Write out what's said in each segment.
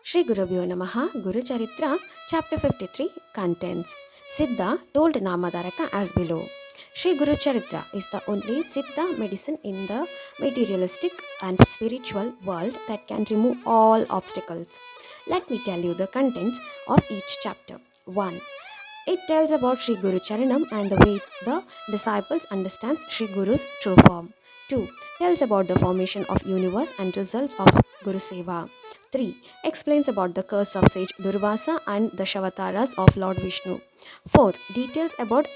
Sri Gurubhyo Namaha Guru Charitra Chapter 53 Contents Siddha told Namadaraka as below. Sri Guru Charitra is the only Siddha medicine in the materialistic and spiritual world that can remove all obstacles. Let me tell you the contents of each chapter. 1. It tells about Sri Guru Charanam and the way the disciples understands Sri Guru's true form. 2. Tells about the formation of universe and results of Guru Seva. 3. Explains about the curse of sage Durvasa and the Shavataras of Lord Vishnu. 4. Details about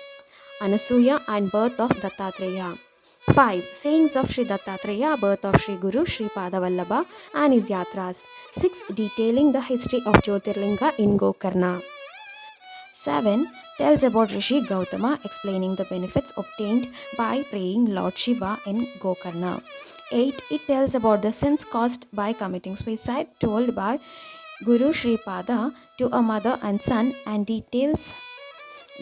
Anasuya and birth of Dattatreya. 5. Sayings of Sri Dattatreya, birth of Sri Guru, Sri Padavallabha and his yatras. 6. Detailing the history of Jyotirlinga in Gokarna. 7. Tells about Rishi Gautama explaining the benefits obtained by praying Lord Shiva in Gokarna. 8. It tells about the sins caused by committing suicide told by Guru Sri Pada to a mother and son and details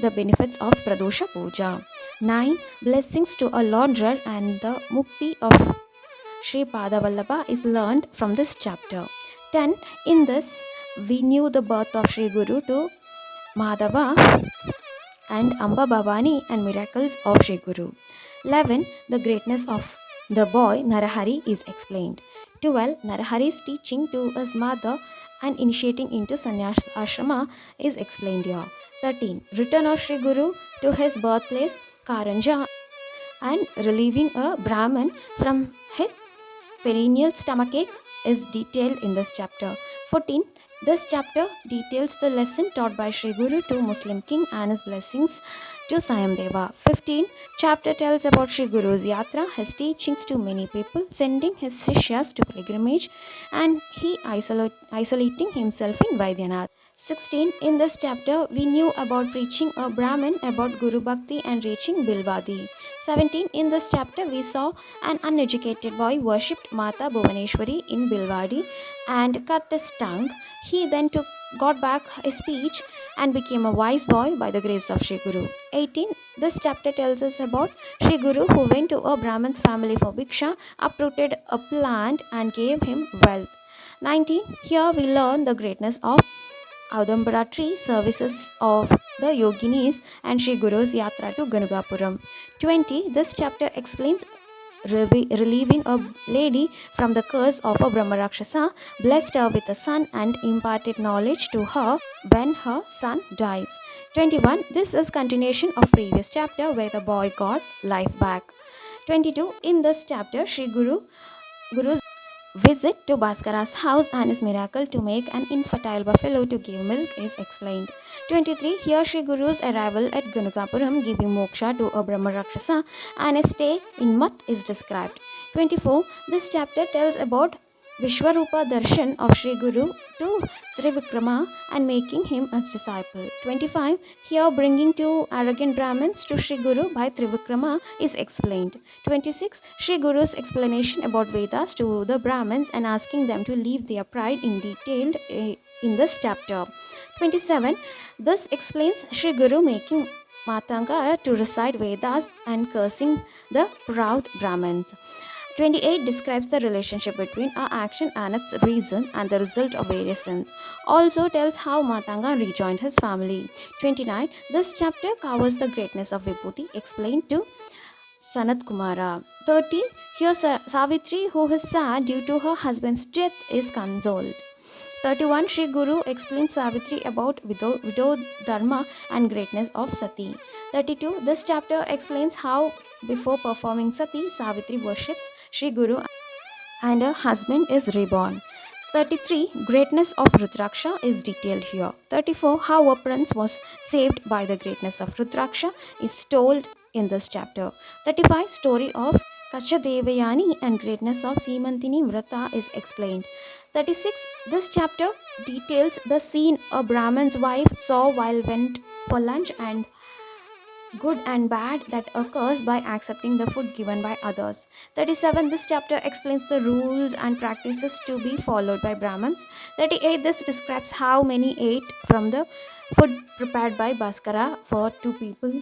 the benefits of Pradosha Puja. 9. Blessings to a launderer and the mukti of Sri Padavallabha is learned from this chapter. 10. In this, we knew the birth of Sri Guru to Madhava and Amba Bhavani and miracles of Sri Guru. 11. The greatness of the boy Narahari is explained. 12. Narahari's teaching to his mother and initiating into sannyas ashrama is explained here. 13. Return of Sri Guru to his birthplace Karanja and relieving a Brahman from his perennial stomachache is detailed in this chapter. 14. This chapter details the lesson taught by Sri Guru to Muslim king and his blessings to Sayamdeva. 15. Chapter tells about Sri Guru's yatra, his teachings to many people, sending his sishyas to pilgrimage, and he isolating himself in Vaidyanath. 16. In this chapter, we knew about preaching a Brahmin about Guru Bhakti and reaching Bilwadi. 17. In this chapter, we saw an uneducated boy worshipped Mata Bhuvaneshwari in Bilwadi and cut his tongue. He then got back his speech and became a wise boy by the grace of Sri Guru. 18. This chapter tells us about Sri Guru who went to a Brahman's family for Bhiksha, uprooted a plant and gave him wealth. 19. Here we learn the greatness of Audambara tree, services of the yoginis and Sri Guru's yatra to Ganugapuram. 20. This chapter explains relieving a lady from the curse of a Brahmarakshasa, blessed her with a son and imparted knowledge to her when her son dies. 21. This is continuation of previous chapter where the boy got life back. 22. In this chapter, Sri Guru's visit to Bhaskara's house and his miracle to make an infertile buffalo to give milk is explained. 23. Here Sri Guru's arrival at Ganugapuram giving moksha to a Brahma Rakshasa and his stay in Mat is described. 24. This chapter tells about Vishwarupa Darshan of Sri Guru to Trivikrama and making him his disciple. 25. Here bringing two arrogant Brahmins to Sri Guru by Trivikrama is explained. 26. Sri Guru's explanation about Vedas to the Brahmins and asking them to leave their pride in detailed in this chapter. 27. This explains Sri Guru making Matanga to recite Vedas and cursing the proud Brahmins. 28 describes the relationship between our action and its reason and the result of various sins. Also tells how Matanga rejoined his family. 29. This chapter covers the greatness of Vibhuti explained to Sanat Kumara. 30. Here Savitri, who is sad due to her husband's death, is consoled. 31. Sri Guru explains Savitri about widow dharma and greatness of Sati. 32. This chapter explains how before performing Sati, Savitri worships Sri Guru and her husband is reborn. 33. Greatness of Rudraksha is detailed here. 34. How a prince was saved by the greatness of Rudraksha is told in this chapter. 35. Story of Kachadevayani and greatness of Simantini Vrata is explained. 36. This chapter details the scene a Brahman's wife saw while went for lunch and good and bad that occurs by accepting the food given by others. 37. This chapter explains the rules and practices to be followed by Brahmins. 38. This describes how many ate from the food prepared by Bhaskara for two people.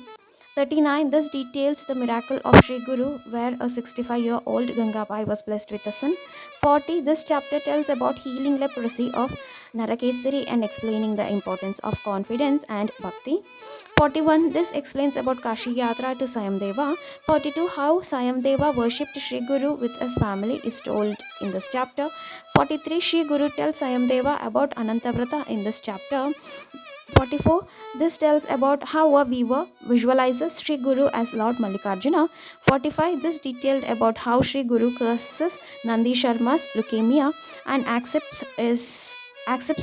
39. This details the miracle of Sri Guru where a 65-year-old Gangabai was blessed with a son. 40. This chapter tells about healing leprosy of Narakesari and explaining the importance of confidence and bhakti. 41. This explains about Kashi Yatra to Sayamdeva. 42. How Sayamdeva worshipped Sri Guru with his family is told in this chapter. 43. Sri Guru tells Sayamdeva about Anantavrata in this chapter. 44. This tells about how a viewer visualizes Sri Guru as Lord Mallikarjuna. 45. This detailed about how Sri Guru curses Nandi Sharma's leukemia and accepts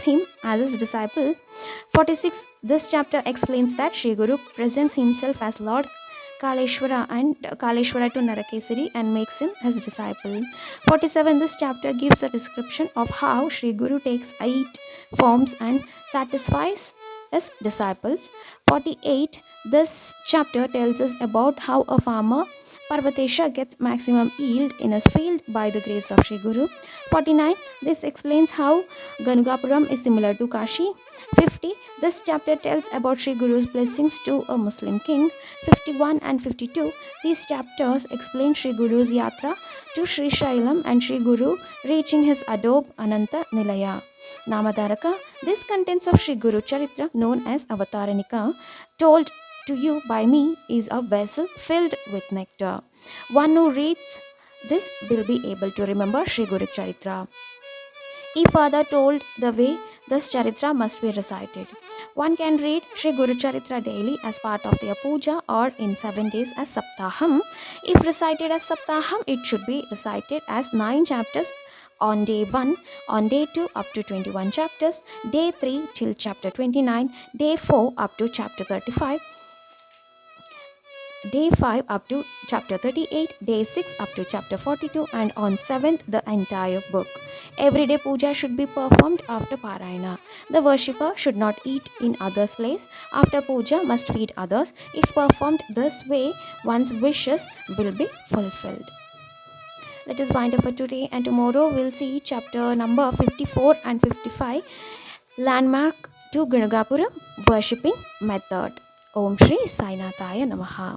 him as his disciple. 46. This chapter explains that Sri Guru presents himself as Lord Kaleshwara to Narakesari and makes him his disciple. 47. This chapter gives a description of how Sri Guru takes 8 forms and satisfies his disciples. 48. This chapter tells us about how a farmer Parvatesha gets maximum yield in his field by the grace of Sri Guru. 49. This explains how Ganugapuram is similar to Kashi. 50. This chapter tells about Sri Guru's blessings to a Muslim king. 51 and 52. These chapters explain Sri Guru's yatra to Sri Shailam and Sri Guru reaching his adobe Ananta Nilaya. Namadaraka. This contents of Sri Guru Charitra, known as Avataranика, told to you by me, is a vessel filled with nectar. One who reads this will be able to remember Sri Guru Charitra. If Father told the way this Charitra must be recited. One can read Sri Guru Charitra daily as part of their puja or in 7 days as Saptaham. If recited as Saptaham, it should be recited as 9 chapters on day 1, on day 2 up to 21 chapters, day 3 till chapter 29, day 4 up to chapter 35, day 5 up to chapter 38, day 6 up to chapter 42, and on 7th the entire book. Everyday puja should be performed after Parayana. The worshipper should not eat in others' place. After puja must feed others. If performed this way, one's wishes will be fulfilled. Let us wind up for today, and tomorrow we'll see chapter number 54 and 55, landmark to Ganugapuram worshipping method. Om Shri Sainathaya Namaha.